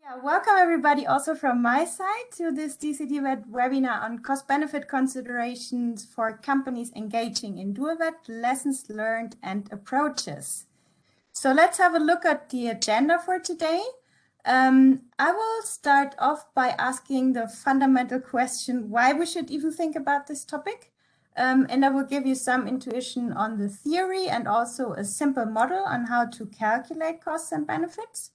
Yeah, welcome everybody also from my side to this dVET webinar on cost-benefit considerations for companies engaging in dVET, lessons learned and approaches. So let's have a look at the agenda for today. I will start off by asking the fundamental question why we should even think about this topic. And I will give you some intuition on the theory and also a simple model on how to calculate costs and benefits.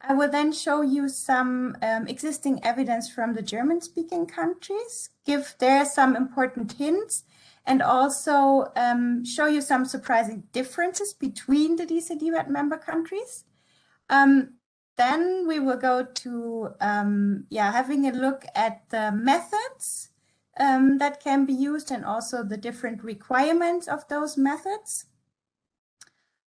I will then show you some existing evidence from the German-speaking countries, give there some important hints, and also show you some surprising differences between the dVET member countries. Then we will go to having a look at the methods that can be used and also the different requirements of those methods.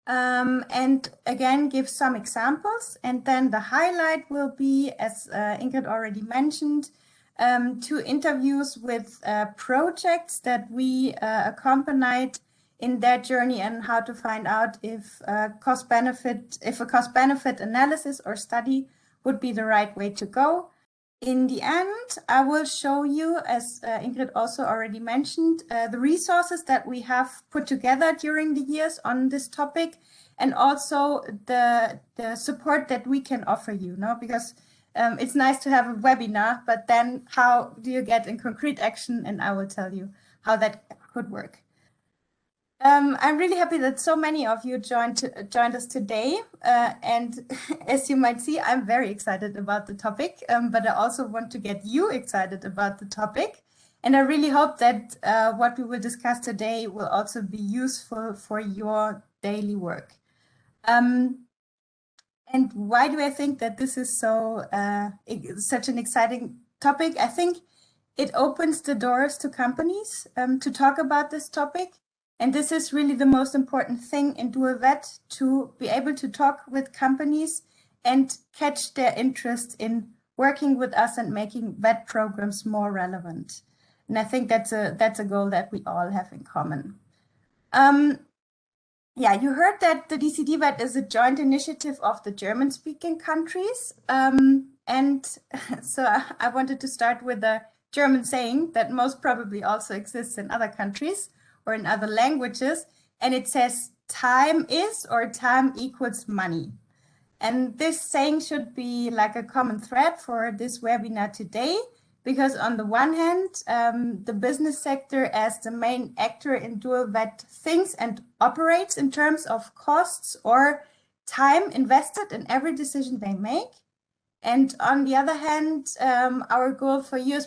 And again, give some examples. And then the highlight will be, as Ingrid already mentioned, 2 interviews with projects that we accompanied in their journey and how to find out if a cost-benefit analysis or study would be the right way to go. In the end, I will show you, as Ingrid also already mentioned, the resources that we have put together during the years on this topic, and also the support that we can offer you, because it's nice to have a webinar, but then how do you get in concrete action? And I will tell you how that could work. I'm really happy that so many of you joined us today. And as you might see, I'm very excited about the topic, but I also want to get you excited about the topic. And I really hope that what we will discuss today will also be useful for your daily work. And why do I think that this is such an exciting topic? I think it opens the doors to companies to talk about this topic. And this is really the most important thing in dVET, to be able to talk with companies and catch their interest in working with us and making VET programs more relevant. And I think that's a goal that we all have in common. You heard that the dVET is a joint initiative of the German-speaking countries. And so I wanted to start with a German saying that most probably also exists in other countries or in other languages, and it says time is or time equals money. And this saying should be like a common thread for this webinar today, because on the one hand, the business sector as the main actor in dVET thinks and operates in terms of costs or time invested in every decision they make. And on the other hand, our goal for you as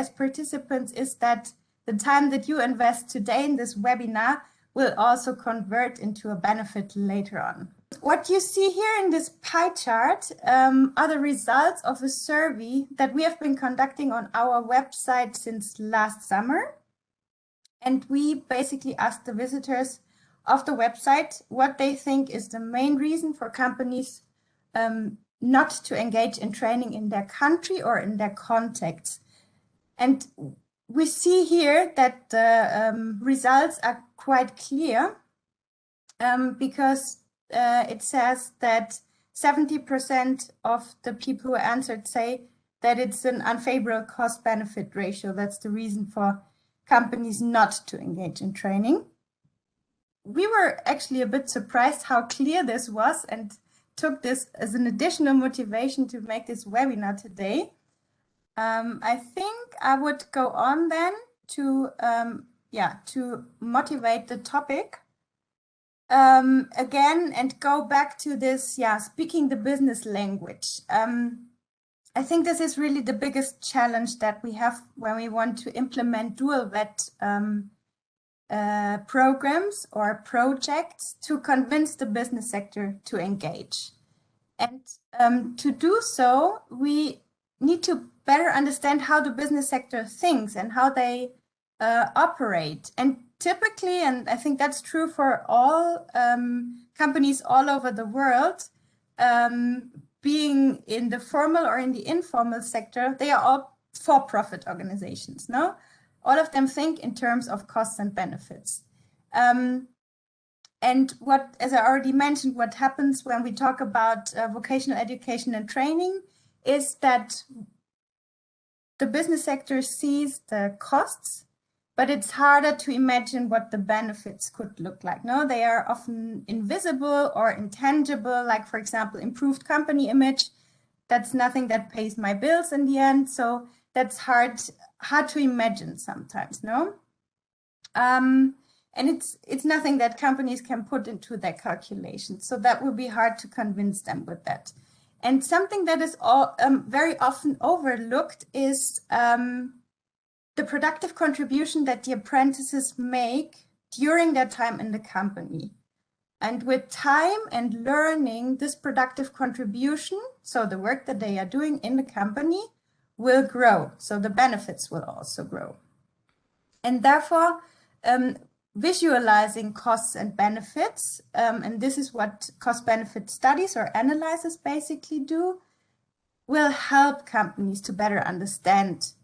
participants is that the time that you invest today in this webinar will also convert into a benefit later on. What you see here in this pie chart are the results of a survey that we have been conducting on our website since last summer. And we basically asked the visitors of the website what they think is the main reason for companies not to engage in training in their country or in their context. And we see here that the results are quite clear because it says that 70% of the people who answered say that it's an unfavorable cost-benefit ratio. That's the reason for companies not to engage in training. We were actually a bit surprised how clear this was and took this as an additional motivation to make this webinar today. I think I would go on then to motivate the topic again and go back to this, speaking the business language. I think this is really the biggest challenge that we have when we want to implement dual VET programs or projects to convince the business sector to engage. And to do so, we need to better understand how the business sector thinks and how they operate. And typically, and I think that's true for all companies all over the world, being in the formal or in the informal sector, they are all for-profit organizations, no? All of them think in terms of costs and benefits. And what, as I already mentioned, what happens when we talk about vocational education and training is that the business sector sees the costs, but it's harder to imagine what the benefits could look like. No, they are often invisible or intangible, like, for example, improved company image. That's nothing that pays my bills in the end. So that's hard to imagine sometimes, no? And it's nothing that companies can put into their calculations. So that will be hard to convince them with that. And something that is very often overlooked is the productive contribution that the apprentices make during their time in the company. And with time and learning, this productive contribution, so the work that they are doing in the company, will grow. So the benefits will also grow. And therefore, visualizing costs and benefits, and this is what cost-benefit studies or analysis basically do, will help companies to better understand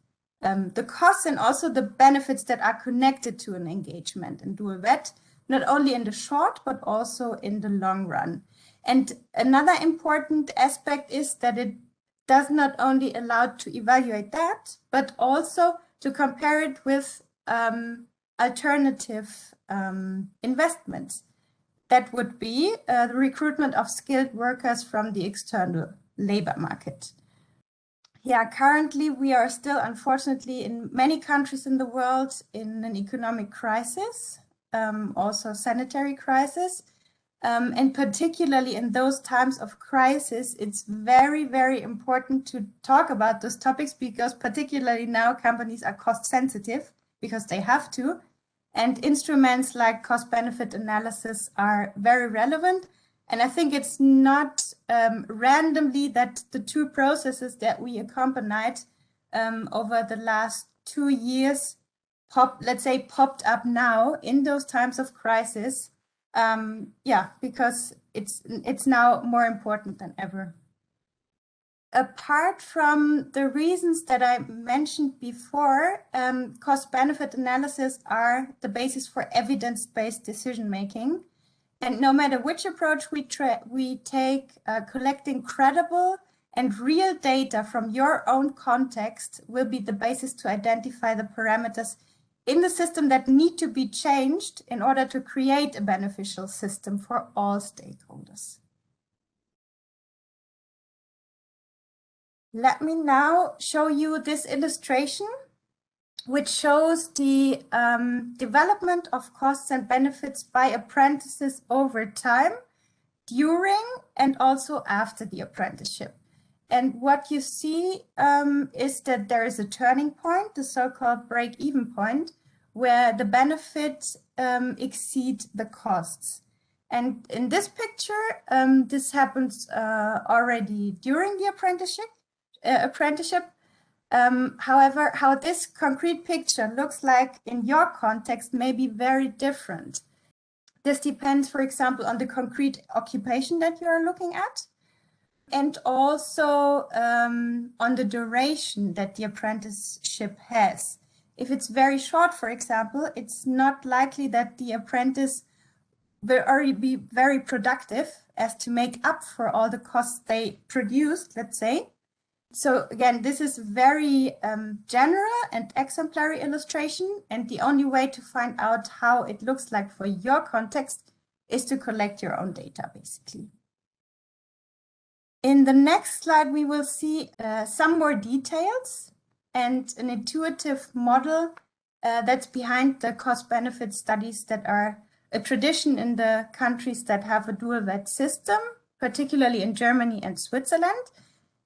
the costs and also the benefits that are connected to an engagement in dVET, not only in the short, but also in the long run. And another important aspect is that it does not only allow to evaluate that, but also to compare it with alternative investments. That would be the recruitment of skilled workers from the external labor market. Yeah, currently we are still, unfortunately, in many countries in the world in an economic crisis, also sanitary crisis. And particularly in those times of crisis, it's very, very important to talk about those topics, because particularly now companies are cost sensitive because they have to. And instruments like cost-benefit analysis are very relevant. And I think it's not randomly that the two processes that we accompanied over the last 2 years popped up now in those times of crisis. Yeah, because it's now more important than ever. Apart from the reasons that I mentioned before, cost-benefit analysis are the basis for evidence-based decision-making. And no matter which approach we take, collecting credible and real data from your own context will be the basis to identify the parameters in the system that need to be changed in order to create a beneficial system for all stakeholders. Let me now show you this illustration, which shows the development of costs and benefits by apprentices over time, during and also after the apprenticeship. And what you see is that there is a turning point, the so-called break-even point, where the benefits exceed the costs. And in this picture, this happens already during the apprenticeship. However, how this concrete picture looks like in your context may be very different. This depends, for example, on the concrete occupation that you are looking at, and also on the duration that the apprenticeship has. If it's very short, for example, it's not likely that the apprentice will already be very productive as to make up for all the costs they produced, let's say. So again, this is very general and exemplary illustration, and the only way to find out how it looks like for your context is to collect your own data, basically. In the next slide, we will see some more details and an intuitive model that's behind the cost-benefit studies that are a tradition in the countries that have a dual-VAT system, particularly in Germany and Switzerland.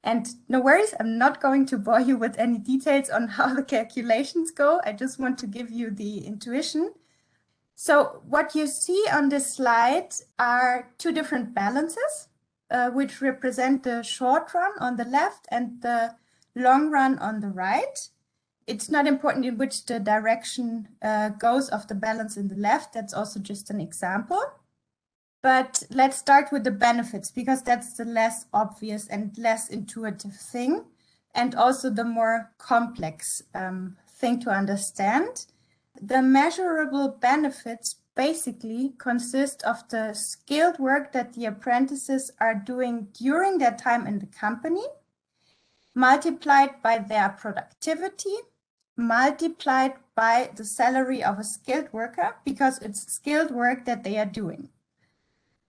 And no worries, I'm not going to bore you with any details on how the calculations go. I just want to give you the intuition. So what you see on this slide are two different balances, which represent the short run on the left and the long run on the right. It's not important in which the direction goes of the balance in the left. That's also just an example. But let's start with the benefits, because that's the less obvious and less intuitive thing, and also the more complex thing to understand. The measurable benefits basically consist of the skilled work that the apprentices are doing during their time in the company, multiplied by their productivity, multiplied by the salary of a skilled worker, because it's skilled work that they are doing.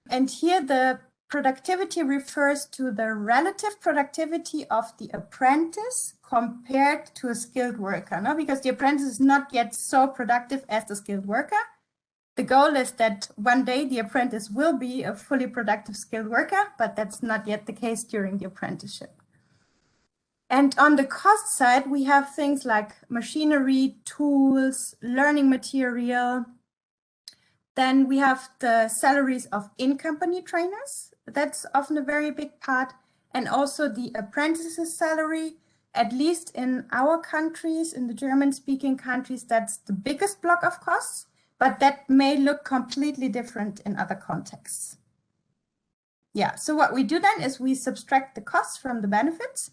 And here the productivity refers to the relative productivity of the apprentice compared to a skilled worker, no? Because the apprentice is not yet so productive as the skilled worker. The goal is that one day the apprentice will be a fully productive skilled worker, but that's not yet the case during the apprenticeship. And on the cost side, we have things like machinery, tools, learning material. Then we have the salaries of in-company trainers. That's often a very big part. And also the apprentice's salary, at least in our countries, in the German-speaking countries, that's the biggest block of costs, but that may look completely different in other contexts. Yeah, so what we do then is we subtract the costs from the benefits,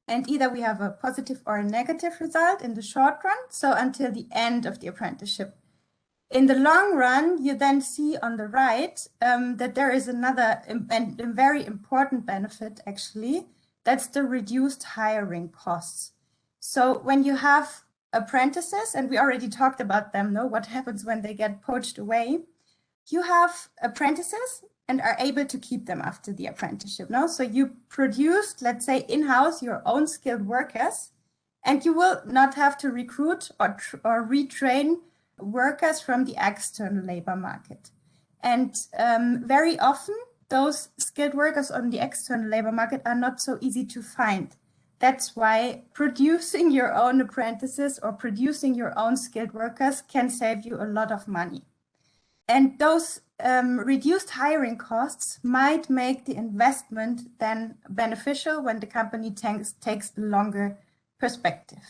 and either we have a positive or a negative result in the short run, so until the end of the apprenticeship. In the long run, you then see on the right that there is another and very important benefit, actually. That's the reduced hiring costs. So when you have apprentices, and we already talked about them, no? What happens when they get poached away? You have apprentices and are able to keep them after the apprenticeship, no? So you produced, let's say, in-house your own skilled workers, and you will not have to recruit or retrain workers from the external labor market. And very often, those skilled workers on the external labor market are not so easy to find. That's why producing your own apprentices or producing your own skilled workers can save you a lot of money. And those reduced hiring costs might make the investment then beneficial when the company takes a longer perspective.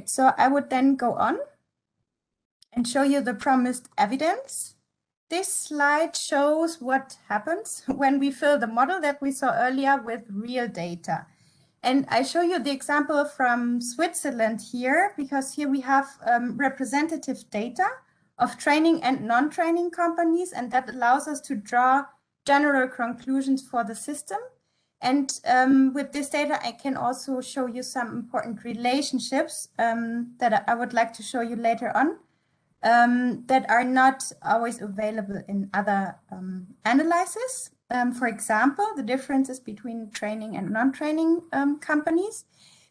So I would then go on and show you the promised evidence. This slide shows what happens when we fill the model that we saw earlier with real data. And I show you the example from Switzerland here, because here we have representative data of training and non-training companies, and that allows us to draw general conclusions for the system. And with this data, I can also show you some important relationships that I would like to show you later on. That are not always available in other analyses. For example, the differences between training and non-training companies.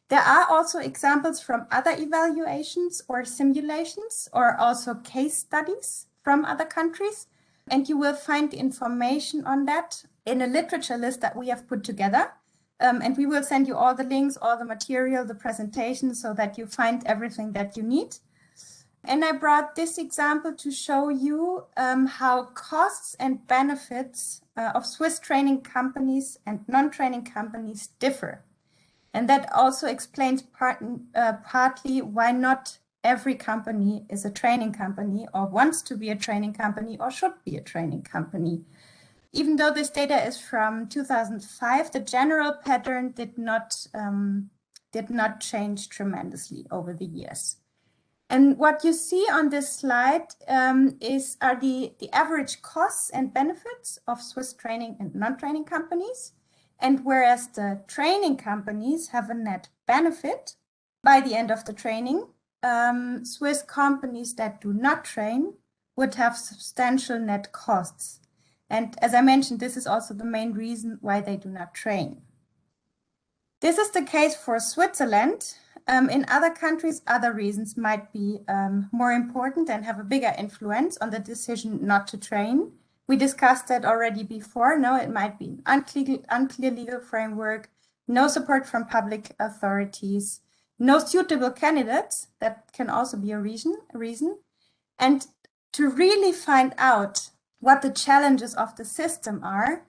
There are also examples from other evaluations or simulations, or also case studies from other countries. And you will find information on that in a literature list that we have put together. And we will send you all the links, all the material, the presentation, so that you find everything that you need. And I brought this example to show you how costs and benefits of Swiss training companies and non-training companies differ. And that also explains partly why not every company is a training company or wants to be a training company or should be a training company. Even though this data is from 2005, the general pattern did not change tremendously over the years. And what you see on this slide are the average costs and benefits of Swiss training and non-training companies. And whereas the training companies have a net benefit by the end of the training, Swiss companies that do not train would have substantial net costs. And as I mentioned, this is also the main reason why they do not train. This is the case for Switzerland. In other countries, other reasons might be more important and have a bigger influence on the decision not to train. We discussed that already before. No, it might be an unclear legal framework, no support from public authorities, no suitable candidates. That can also be a reason. And to really find out what the challenges of the system are,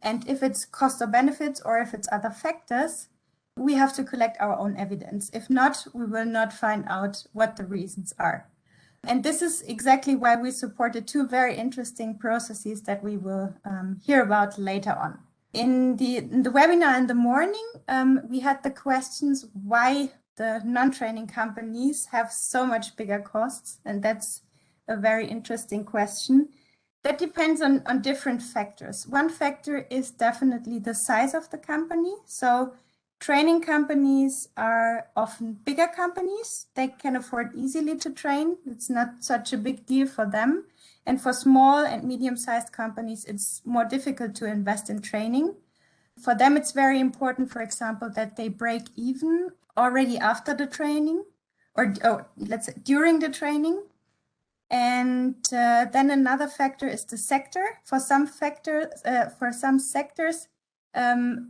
and if it's cost or benefits or if it's other factors, we have to collect our own evidence. If not, we will not find out what the reasons are. And this is exactly why we supported two very interesting processes that we will hear about later on. In the webinar in the morning, we had the questions why the non-training companies have so much bigger costs. And that's a very interesting question. That depends on different factors. One factor is definitely the size of the company. So training companies are often bigger companies. They can afford easily to train. It's not such a big deal for them. And for small and medium-sized companies, it's more difficult to invest in training. For them, it's very important, for example, that they break even already after the training, or let's say during the training. And then another factor is the sector. For some sectors,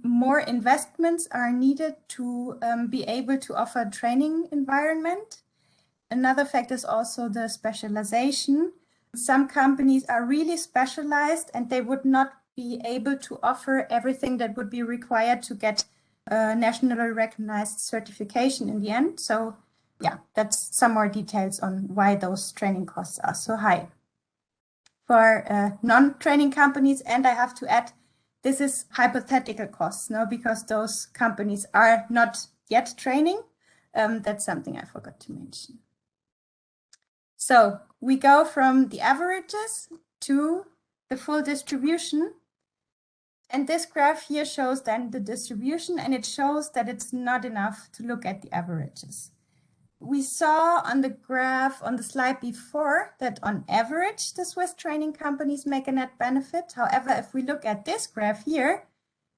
more investments are needed to be able to offer a training environment. Another factor is also the specialization. Some companies are really specialized and they would not be able to offer everything that would be required to get a nationally recognized certification in the end. So yeah, that's some more details on why those training costs are so high. For non-training companies, and I have to add, this is hypothetical costs, no, because those companies are not yet training. That's something I forgot to mention. So we go from the averages to the full distribution. And this graph here shows then the distribution, and it shows that it's not enough to look at the averages. We saw on the graph on the slide before that on average, the Swiss training companies make a net benefit. However, if we look at this graph here,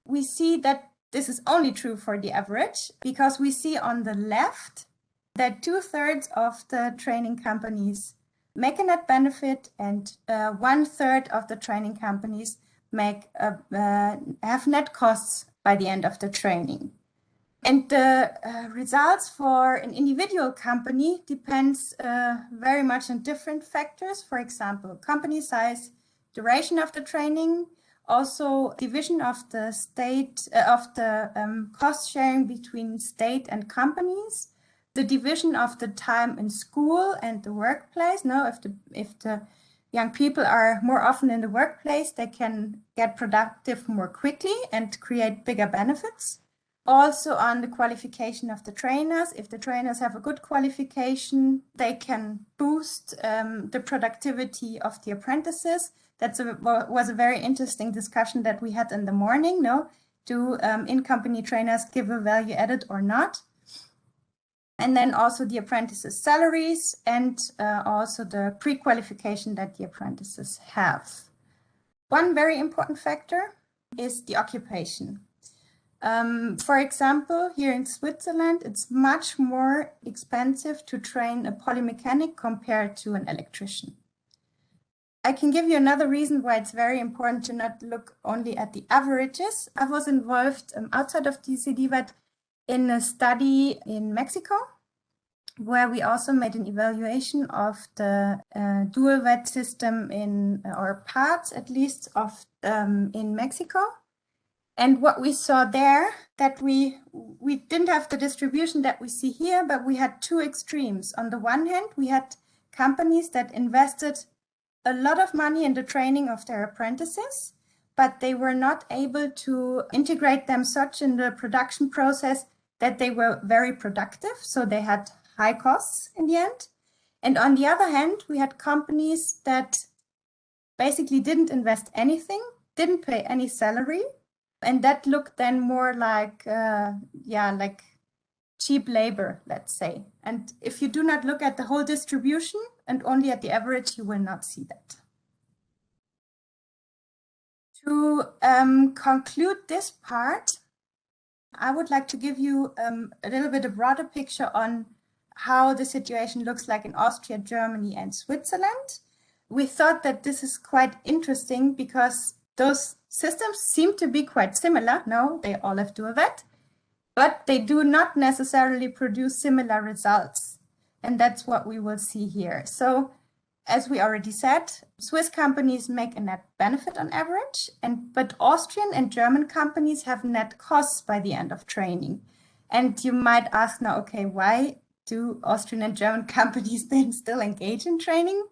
we see that this is only true for the average, because we see on the left that 2/3 of the training companies make a net benefit and 1/3 of the training companies have net costs by the end of the training. And the results for an individual company depends very much on different factors. For example, company size, duration of the training, also division of the state cost sharing between state and companies, the division of the time in school and the workplace. Now, if the young people are more often in the workplace, they can get productive more quickly and create bigger benefits. Also on the qualification of the trainers. If the trainers have a good qualification, they can boost the productivity of the apprentices. That was a very interesting discussion that we had in the morning. No, do in-company trainers give a value added or not? And then also the apprentices' salaries and also the pre-qualification that the apprentices have. One very important factor is the occupation. For example, here in Switzerland, it's much more expensive to train a polymechanic compared to an electrician. I can give you another reason why it's very important to not look only at the averages. I was involved outside of dVET in a study in Mexico, where we also made an evaluation of the dual VET system or parts at least of in Mexico. And what we saw there, that we didn't have the distribution that we see here, but we had two extremes. On the one hand, we had companies that invested a lot of money in the training of their apprentices, but they were not able to integrate them such in the production process that they were very productive. So they had high costs in the end. And on the other hand, we had companies that basically didn't invest anything, didn't pay any salary. And that looked then more like, like cheap labor, let's say. And if you do not look at the whole distribution and only at the average, you will not see that. To conclude this part, I would like to give you a little bit of broader picture on how the situation looks like in Austria, Germany, and Switzerland. We thought that this is quite interesting because those systems seem to be quite similar. No, they all have dVET, but they do not necessarily produce similar results. And that's what we will see here. So as we already said, Swiss companies make a net benefit on average, but Austrian and German companies have net costs by the end of training. And you might ask now, okay, why do Austrian and German companies then still engage in training?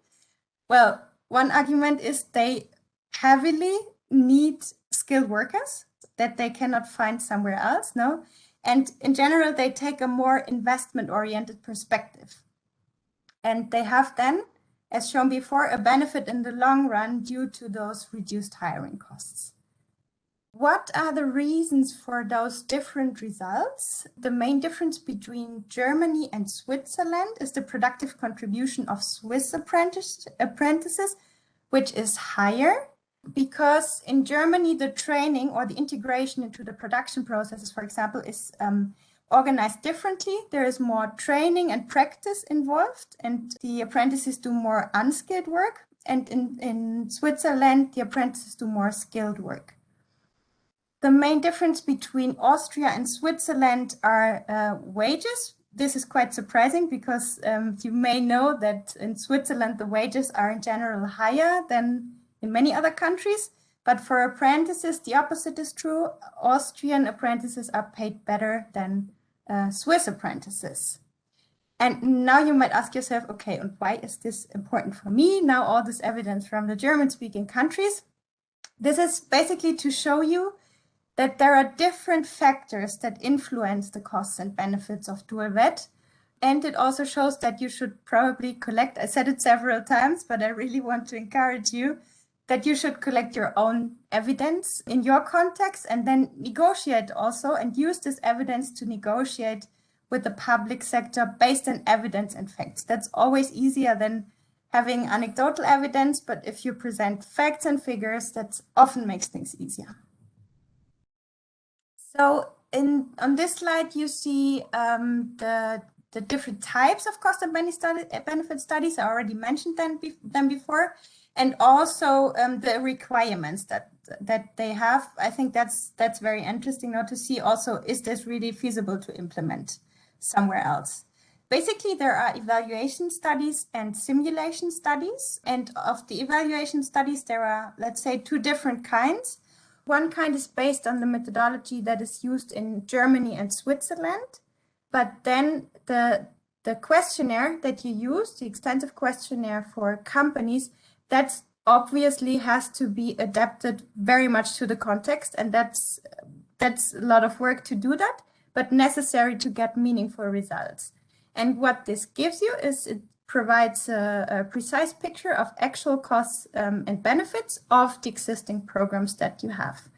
Well, one argument is they heavily need skilled workers that they cannot find somewhere else, no? And in general, they take a more investment-oriented perspective. And they have then as shown before, a benefit in the long run due to those reduced hiring costs. What are the reasons for those different results? The main difference between Germany and Switzerland is the productive contribution of Swiss apprentices, which is higher, because in Germany, the training or the integration into the production processes, for example, is organized differently. There is more training and practice involved, and the apprentices do more unskilled work. And in Switzerland, the apprentices do more skilled work. The main difference between Austria and Switzerland are wages. This is quite surprising because you may know that in Switzerland, the wages are in general higher than in many other countries. But for apprentices, the opposite is true. Austrian apprentices are paid better than Swiss apprentices. And now you might ask yourself, okay, and why is this important for me? Now all this evidence from the German-speaking countries. This is basically to show you that there are different factors that influence the costs and benefits of dual VET. And it also shows that you should probably collect, I said it several times, but I really want to encourage you that you should collect your own evidence in your context and then negotiate also and use this evidence to negotiate with the public sector based on evidence and facts. That's always easier than having anecdotal evidence, but if you present facts and figures, that often makes things easier. So on this slide, you see the different types of cost and benefit studies. I already mentioned them before, and also the requirements that they have. I think that's very interesting now to see also, is this really feasible to implement somewhere else? Basically, there are evaluation studies and simulation studies. And of the evaluation studies, there are, let's say, two different kinds. One kind is based on the methodology that is used in Germany and Switzerland, but then the questionnaire that you use, the extensive questionnaire for companies, that obviously has to be adapted very much to the context, and that's a lot of work to do that, but necessary to get meaningful results. And what this gives you is it provides a precise picture of actual costs and benefits of the existing programs that you have.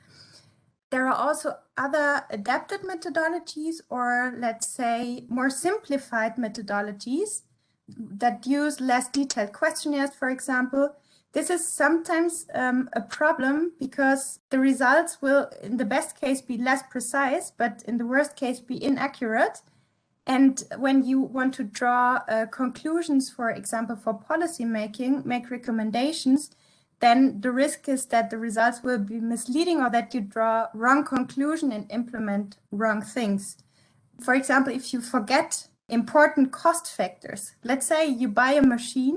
There are also other adapted methodologies, or let's say more simplified methodologies that use less detailed questionnaires, for example. This is sometimes a problem because the results will, in the best case, be less precise, but in the worst case, be inaccurate. And when you want to draw conclusions, for example, for policy making, make recommendations, then the risk is that the results will be misleading or that you draw wrong conclusion and implement wrong things. For example, if you forget important cost factors, let's say you buy a machine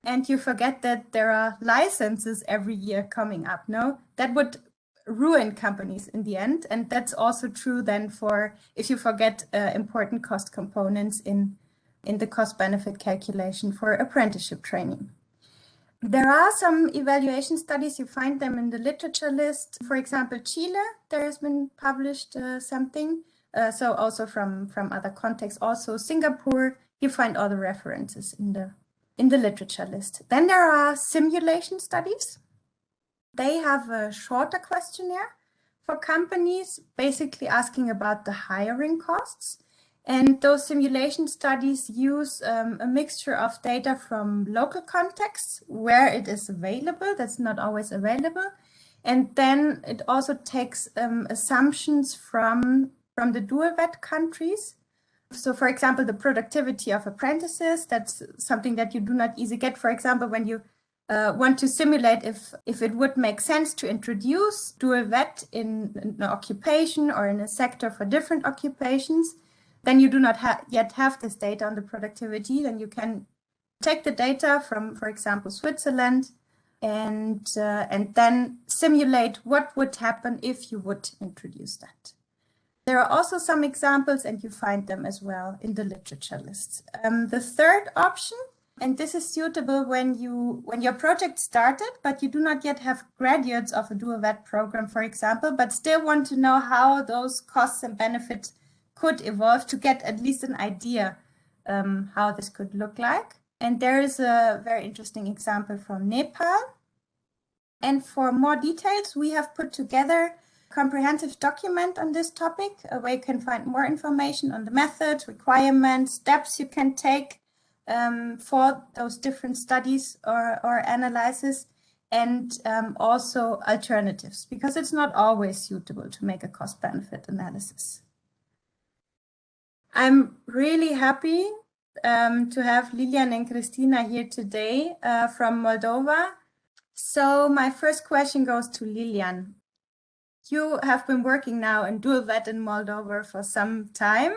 and you forget that there are licenses every year coming up, no? That would ruin companies in the end. And that's also true then for if you forget important cost components in the cost benefit calculation for apprenticeship training. There are some evaluation studies, you find them in the literature list. For example, Chile, there has been published something. So also from other contexts, also Singapore, you find all the references in the literature list. Then there are simulation studies. They have a shorter questionnaire for companies, basically asking about the hiring costs. And those simulation studies use a mixture of data from local contexts where it is available, that's not always available. And then it also takes assumptions from the dual VET countries. So for example, the productivity of apprentices, that's something that you do not easily get. For example, when you want to simulate if it would make sense to introduce dual VET in an occupation or in a sector for different occupations, then you do not yet have this data on the productivity. Then you can take the data from, for example, Switzerland, and then simulate what would happen if you would introduce that. There are also some examples, and you find them as well in the literature lists. The third option, and this is suitable when your project started, but you do not yet have graduates of a dual VET program, for example, but still want to know how those costs and benefits could evolve to get at least an idea how this could look like. And there is a very interesting example from Nepal. And for more details, we have put together a comprehensive document on this topic, where you can find more information on the methods, requirements, steps you can take for those different studies or analysis, and also alternatives, because it's not always suitable to make a cost-benefit analysis. I'm really happy to have Lilian and Christina here today from Moldova. So my first question goes to Lilian. You have been working now in dVET in Moldova for some time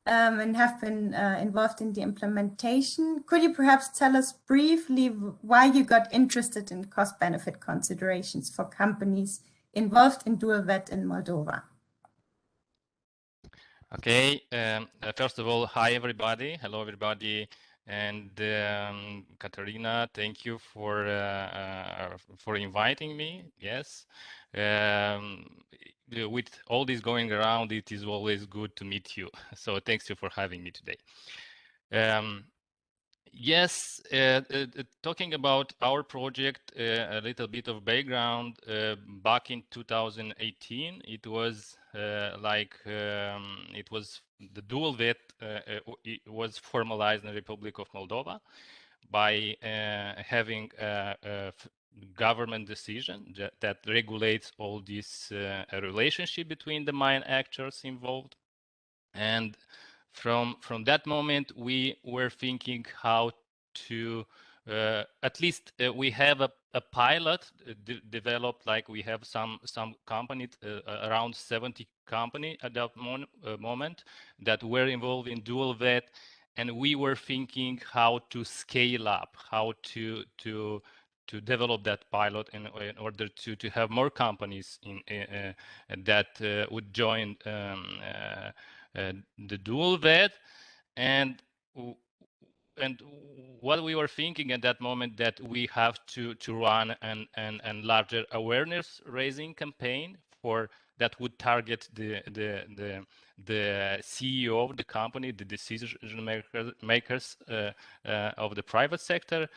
and have been involved in the implementation. Could you perhaps tell us briefly why you got interested in cost-benefit considerations for companies involved in dVET in Moldova? Okay, first of all, hi everybody. Hello everybody. And Katarina, thank you for inviting me. Yes, with all this going around, it is always good to meet you. So thanks you for having me today. Yes, talking about our project, a little bit of background. Back in 2018, it was it was the dVET. It was formalized in the Republic of Moldova by having a government decision that regulates all this relationship between the mine actors involved. And from that moment, we were thinking how to at least we have a pilot developed. Like we have some companies, around 70 companies at that moment that were involved in dVET, and we were thinking how to scale up, how to develop that pilot in order to have more companies that would join the dVET. And what we were thinking at that moment, that we have to run an larger awareness raising campaign for that would target the CEO of the company, the decision makers of the private sector.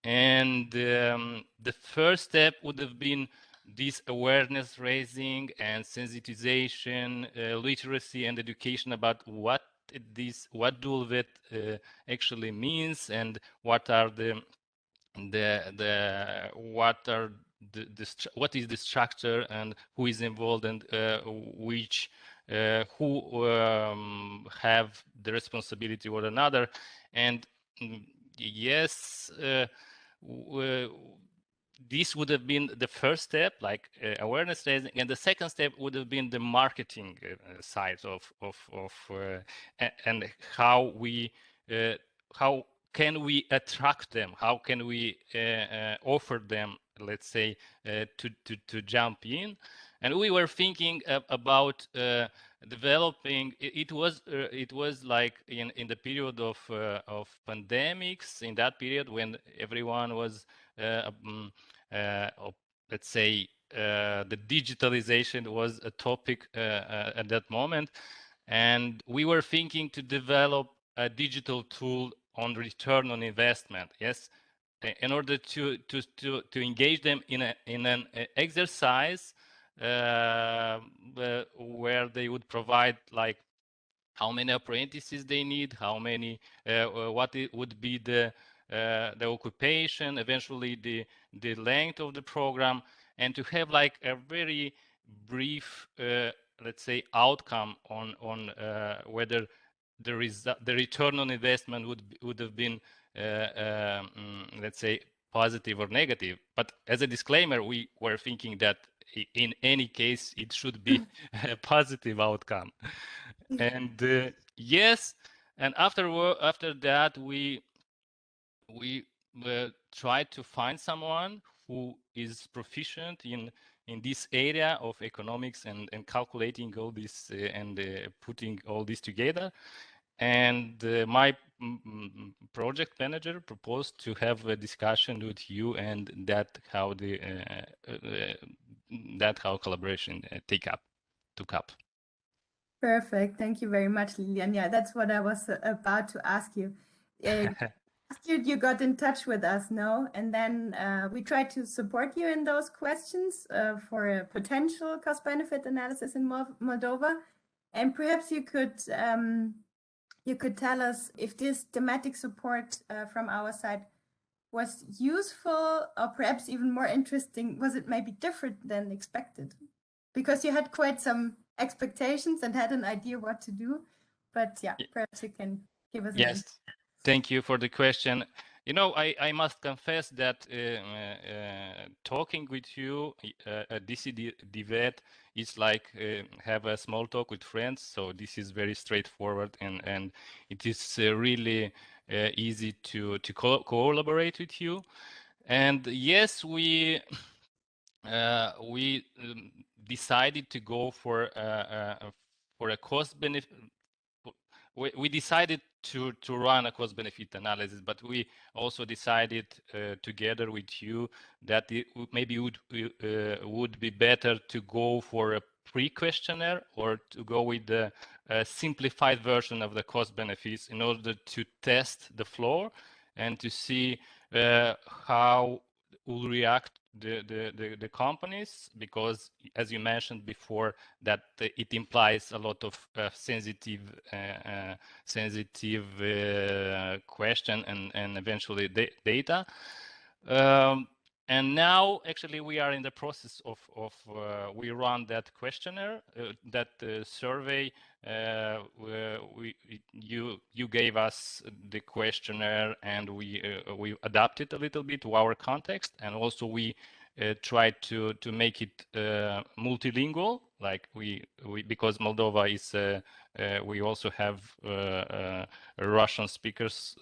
And the first step would have been this awareness raising and sensitization, literacy and education about what dVET actually means, and what are what is the structure, and who is involved, and which who have the responsibility or another. And yes, this would have been the first step, like awareness raising, and the second step would have been the marketing side of and how can we attract them? How can we offer them, let's say, to jump in? And we were thinking about developing. It was like in the period of pandemics. In that period, when everyone was let's say the digitalization was a topic at that moment, and we were thinking to develop a digital tool on return on investment. Yes, in order to engage them in an exercise where they would provide, like, how many apprentices they need, how many, what it would be the occupation, eventually the length of the program, and to have like a very brief, let's say, outcome on whether the return on investment would have been, let's say, positive or negative. But as a disclaimer, we were thinking that in any case it should be a positive outcome. And yes, and after that we tried to find someone who is proficient in this area of economics and calculating all this and putting all this together. And my project manager proposed to have a discussion with you, and that how collaboration took up. Perfect. Thank you very much, Lilian. Yeah, that's what I was about to ask you. You got in touch with us, no? And then we tried to support you in those questions for a potential cost-benefit analysis in Moldova. And perhaps you could tell us if this thematic support from our side was useful or perhaps even more interesting. Was it maybe different than expected? Because you had quite some expectations and had an idea what to do. But yeah, perhaps you can give us an insight. Thank you for the question. You know, I must confess that talking with you at dVET is like have a small talk with friends. So this is very straightforward, and it is really easy to collaborate with you. And yes, we decided to go for a cost benefit. We decided to run a cost benefit analysis, but we also decided together with you that it maybe would be better to go for a pre-questionnaire or to go with the simplified version of the cost benefits in order to test the floor and to see how will react the companies, because as you mentioned before, that it implies a lot of sensitive question and eventually data. And now actually we are in the process of we run that questionnaire, that survey. You gave us the questionnaire, and we adapted a little bit to our context, and also we tried to make it multilingual, like we because Moldova is we also have Russian speakers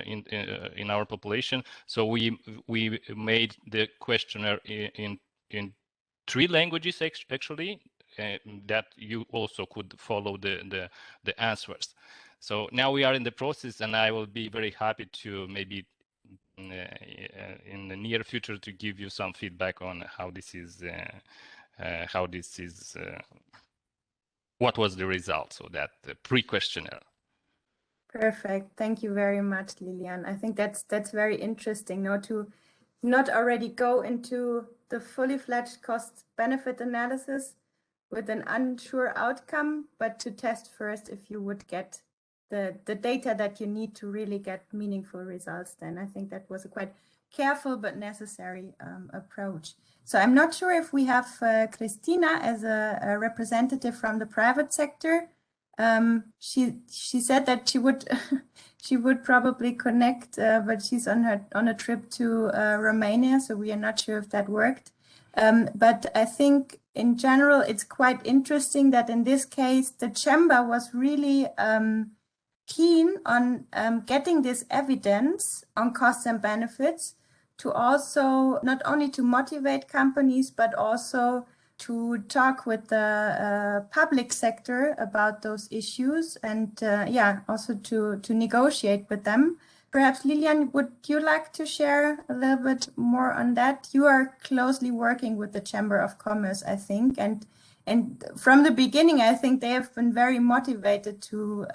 in our population, so we made the questionnaire in 3 languages actually, that you also could follow the answers. So now we are in the process, and I will be very happy to maybe in the near future to give you some feedback on how this is what was the result, so that the pre-questionnaire. Perfect. Thank you very much, Lilian. I think that's very interesting, to not already go into the fully fledged cost benefit analysis with an unsure outcome, but to test first if you would get the data that you need to really get meaningful results. Then I think that was a quite careful but necessary approach. So I'm not sure if we have Christina as a representative from the private sector. She said that she would she would probably connect, but she's on a trip to Romania, so we are not sure if that worked. But I think in general it's quite interesting that in this case the chamber was really keen on getting this evidence on costs and benefits, to also not only to motivate companies but also to talk with the public sector about those issues, and also to negotiate with them. Perhaps Lilian, would you like to share a little bit more on that? You are closely working with the Chamber of Commerce, I think, and from the beginning, I think they have been very motivated to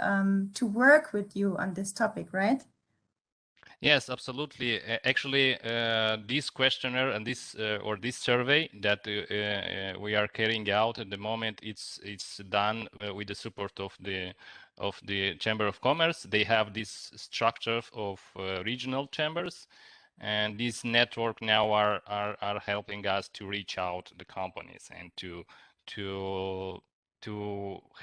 work with you on this topic, right? Yes, absolutely. Actually, this questionnaire and this survey that we are carrying out at the moment, it's done with the support of the Chamber of Commerce. They have this structure of regional chambers, and this network now are helping us to reach out to the companies and to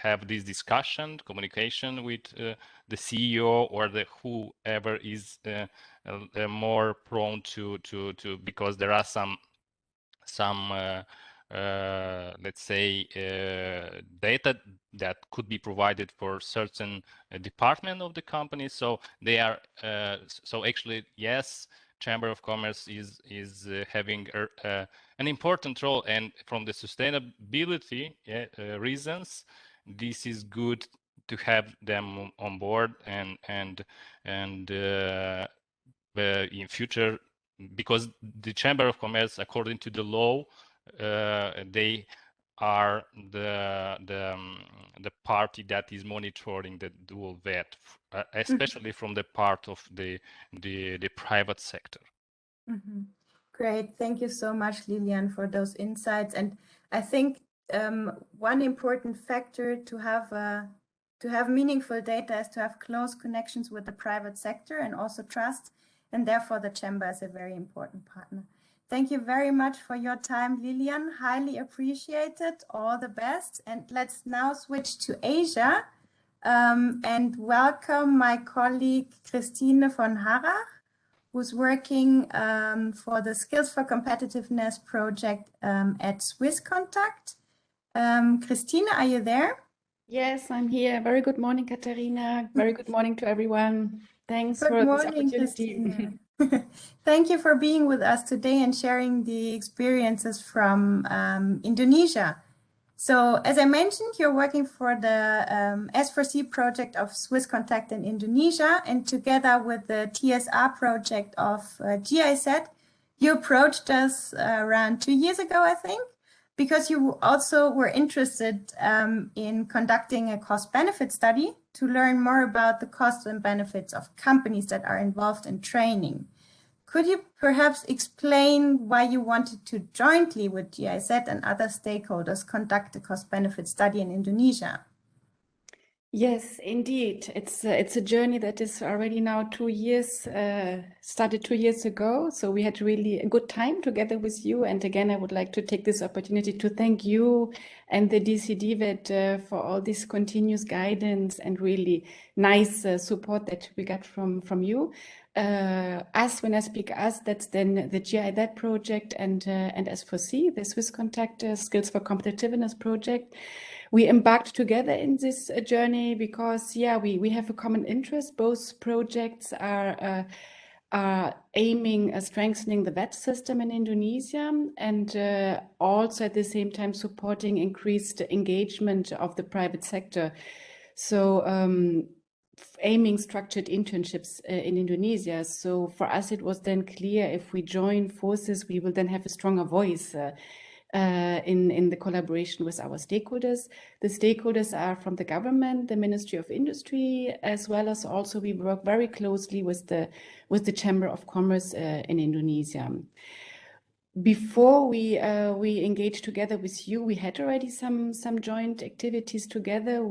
have this discussion, communication with the CEO or the whoever is more prone to because there are some let's say data that could be provided for certain department of the company. So they are so actually, yes, Chamber of Commerce is having an important role, and from the sustainability reasons, this is good to have them on board, and in future, because the Chamber of Commerce, according to the law, they are the party that is monitoring the dual vet, especially from the part of the private sector. Great, thank you so much, Lilian, for those insights. And I think one important factor to have meaningful data is to have close connections with the private sector and also trust, and therefore the chamber is a very important partner. Thank you very much for your time, Lilian. Highly appreciated. All the best. And let's now switch to Asia and welcome my colleague Christine von Harrach, who's working for the Skills for Competitiveness project at SwissContact. Christine, are you there? Yes, I'm here. Very good morning, Katharina. Very good morning to everyone. Thanks for this opportunity. Thank you for being with us today and sharing the experiences from Indonesia. So, as I mentioned, you're working for the S4C project of SwissContact in Indonesia, and together with the TSR project of GIZ, you approached us around 2 years ago, I think, because you also were interested in conducting a cost-benefit study to learn more about the costs and benefits of companies that are involved in training. Could you perhaps explain why you wanted to jointly with GIZ and other stakeholders conduct a cost-benefit study in Indonesia? Yes, indeed. It's a journey that is already now 2 years, started 2 years ago. So we had really a good time together with you. And again, I would like to take this opportunity to thank you and the dVET for all this continuous guidance and really nice support that we got from you. Us, when I speak us, that's then the GIZ project and S4C, the SwissContact Skills for Competitiveness project. We embarked together in this journey because, yeah, we have a common interest. Both projects are aiming at strengthening the vet system in Indonesia and also at the same time supporting increased engagement of the private sector. So aiming structured internships in Indonesia. So for us, it was then clear if we join forces, we will then have a stronger voice in the collaboration with our stakeholders. The stakeholders are from the government, the Ministry of Industry, as well as also we work very closely with the Chamber of Commerce in Indonesia. Before we engaged together with you, we had already some joint activities together.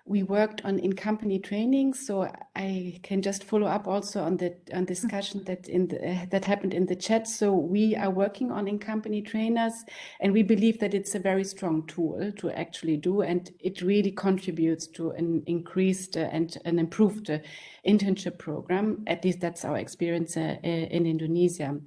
We worked on in-company training, so I can just follow up also on the discussion that happened in the chat. So we are working on in-company trainers, and we believe that it's a very strong tool to actually do, and it really contributes to an increased and an improved internship program. At least that's our experience in Indonesia.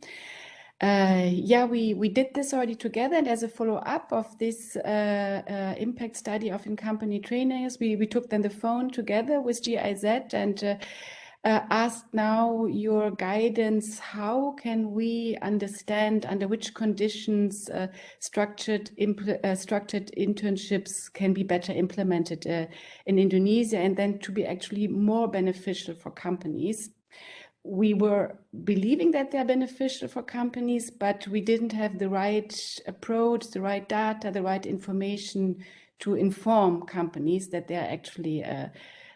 Yeah, we did this already together, and as a follow-up of this impact study of in-company trainers, we took then the phone together with GIZ and asked now your guidance. How can we understand under which conditions structured internships can be better implemented in Indonesia, and then to be actually more beneficial for companies? We were believing that they're beneficial for companies, but we didn't have the right approach, the right data, the right information to inform companies that they're actually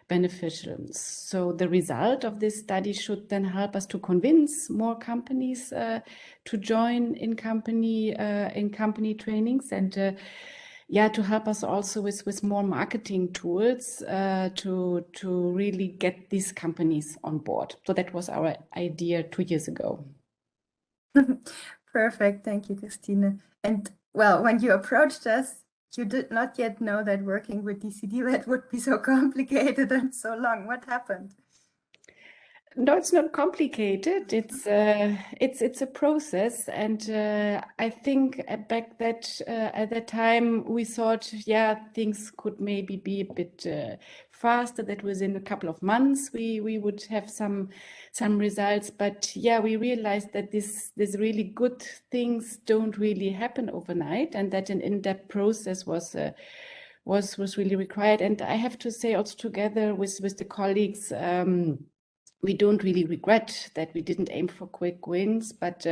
beneficial. So the result of this study should then help us to convince more companies to join in company trainings and yeah, to help us also with more marketing tools to really get these companies on board. So that was our idea 2 years ago. Perfect. Thank you, Christine. And well, when you approached us, you did not yet know that working with dVET would be so complicated and so long. What happened? No, it's not complicated. It's a process, and I think back at that time we thought, yeah, things could maybe be a bit faster. That within a couple of months we would have some results. But yeah, we realized that these really good things don't really happen overnight, and that an in-depth process was really required. And I have to say, also together with the colleagues. we don't really regret that we didn't aim for quick wins, but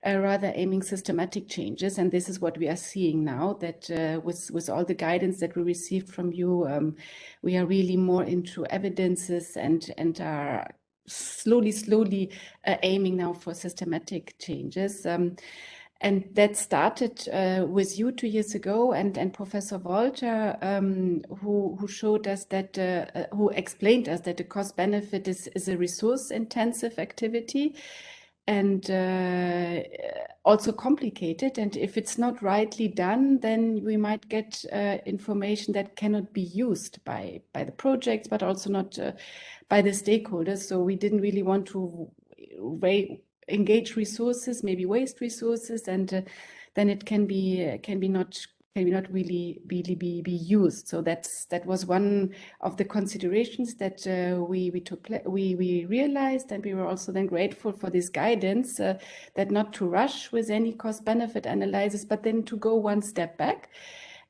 rather aiming systematic changes. And this is what we are seeing now, that with all the guidance that we received from you, we are really more into evidences and are slowly aiming now for systematic changes. And that started with you 2 years ago, and Professor Walter, who showed us that, who explained us that the cost benefit is a resource-intensive activity and also complicated. And if it's not rightly done, then we might get information that cannot be used by the projects, but also not by the stakeholders. So we didn't really want to engage resources, maybe waste resources, and then it can not really be used. So that was one of the considerations that we realized, and we were also then grateful for this guidance, that not to rush with any cost benefit analysis, but then to go one step back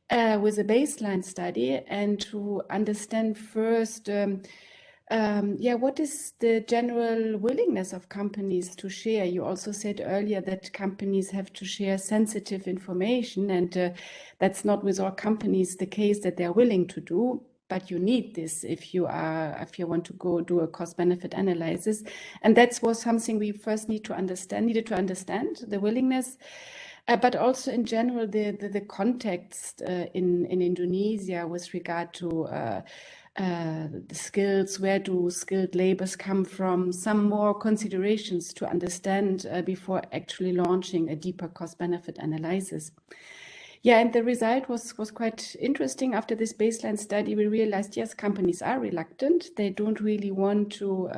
with a baseline study and to understand first what is the general willingness of companies to share? You also said earlier that companies have to share sensitive information, and that's not with all companies the case that they're willing to do. But you need this if you want to go do a cost-benefit analysis, and that was something we first needed to understand the willingness. But also in general, the context in Indonesia with regard to the skills, where do skilled labors come from, some more considerations to understand before actually launching a deeper cost-benefit analysis. Yeah, and the result was quite interesting. After this baseline study, we realized, yes, companies are reluctant. They don't really want to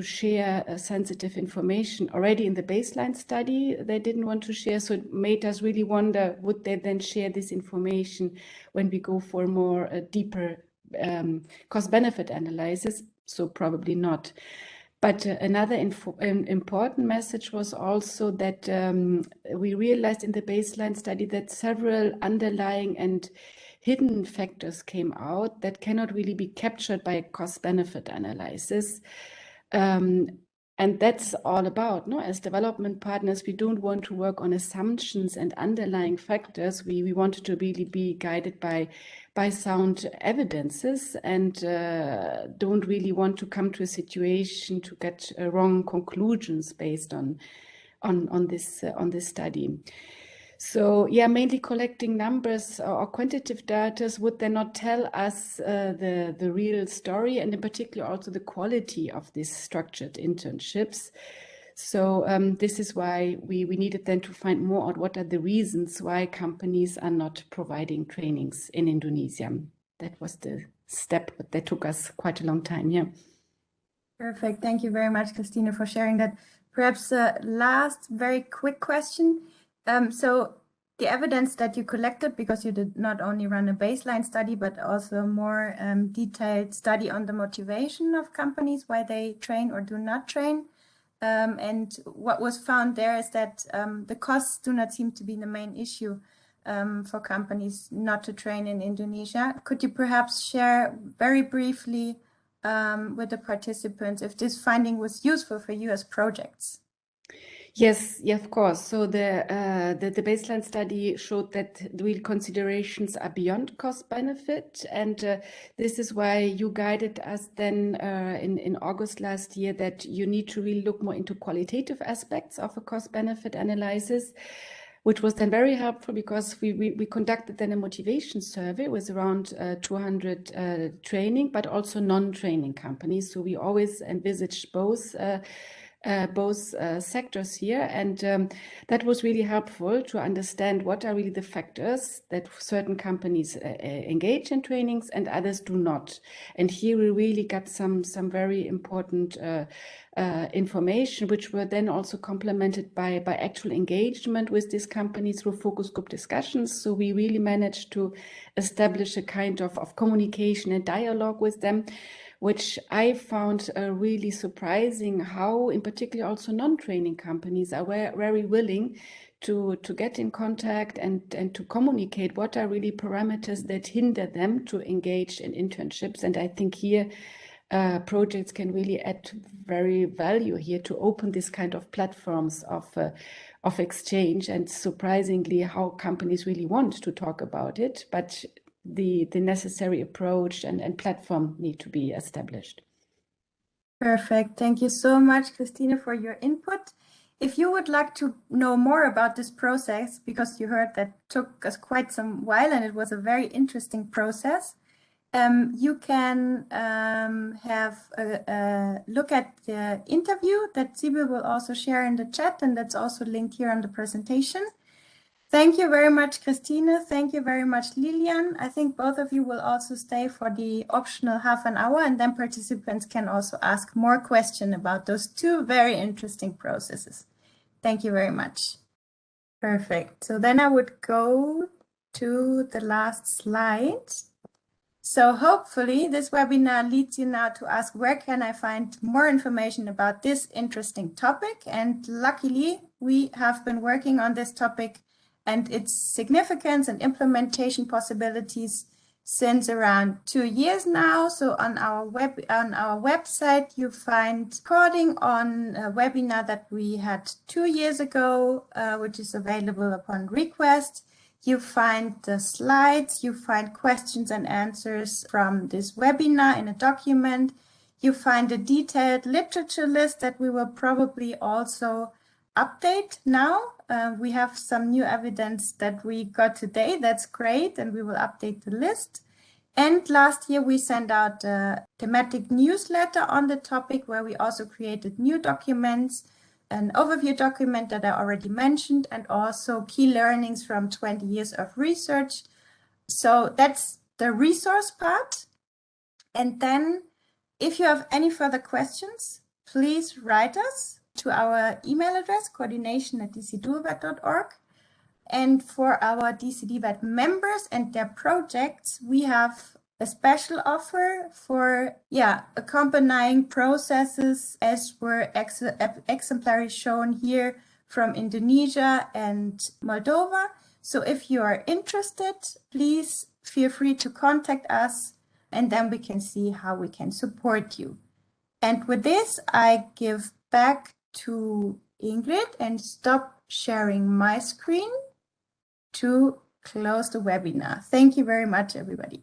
share sensitive information. Already in the baseline study, they didn't want to share, so it made us really wonder, would they then share this information when we go for more deeper cost-benefit analysis? So probably not. But another important message was also that we realized in the baseline study that several underlying and hidden factors came out that cannot really be captured by a cost-benefit analysis. And that's all about, no? As development partners, we don't want to work on assumptions and underlying factors. We wanted to really be guided by sound evidences, and don't really want to come to a situation to get wrong conclusions based on this study. So yeah, mainly collecting numbers or quantitative data would then not tell us the real story, and in particular also the quality of these structured internships. So this is why we needed then to find more out what are the reasons why companies are not providing trainings in Indonesia. That was the step that took us quite a long time, yeah. Perfect. Thank you very much, Christine, for sharing that. Perhaps a last very quick question. So the evidence that you collected, because you did not only run a baseline study, but also a more detailed study on the motivation of companies, why they train or do not train. And what was found there is that the costs do not seem to be the main issue for companies not to train in Indonesia. Could you perhaps share very briefly with the participants if this finding was useful for you as projects? Yes, yeah, of course. So the baseline study showed that the real considerations are beyond cost benefit, and this is why you guided us then in August last year that you need to really look more into qualitative aspects of a cost benefit analysis, which was then very helpful because we conducted then a motivation survey with around 200 training, but also non-training companies. So we always envisaged both sectors here, and that was really helpful to understand what are really the factors that certain companies engage in trainings and others do not. And here we really got some very important information, which were then also complemented by actual engagement with these companies through focus group discussions. So we really managed to establish a kind of communication and dialogue with them, which I found really surprising, how in particular also non-training companies are very willing to get in contact and to communicate what are really parameters that hinder them to engage in internships. And I think here projects can really add very value here to open this kind of platforms of exchange. And surprisingly, how companies really want to talk about it, but the necessary approach and platform need to be established. Perfect. Thank you so much, Christine, for your input. If you would like to know more about this process, because you heard that took us quite some while and it was a very interesting process, you can have a look at the interview that Sibyl will also share in the chat, and that's also linked here on the presentation. Thank you very much, Christine. Thank you very much, Lilian. I think both of you will also stay for the optional half an hour, and then participants can also ask more questions about those two very interesting processes. Thank you very much. Perfect. So then I would go to the last slide. So hopefully this webinar leads you now to ask, where can I find more information about this interesting topic? And luckily, we have been working on this topic and its significance and implementation possibilities since around 2 years now. So on our website, you find recording on a webinar that we had 2 years ago, which is available upon request. You find the slides, you find questions and answers from this webinar in a document. You find a detailed literature list that we will probably also update now. We have some new evidence that we got today. That's great, and we will update the list. And last year, we sent out a thematic newsletter on the topic where we also created new documents, an overview document that I already mentioned, and also key learnings from 20 years of research. So that's the resource part. And then if you have any further questions, please write us to our email address, coordination@dcdVET.org. And for our dCdVET members and their projects, we have a special offer for accompanying processes, as were exemplary shown here from Indonesia and Moldova. So if you are interested, please feel free to contact us, and then we can see how we can support you. And with this, I give back to Ingrid and stop sharing my screen to close the webinar. Thank you very much, everybody.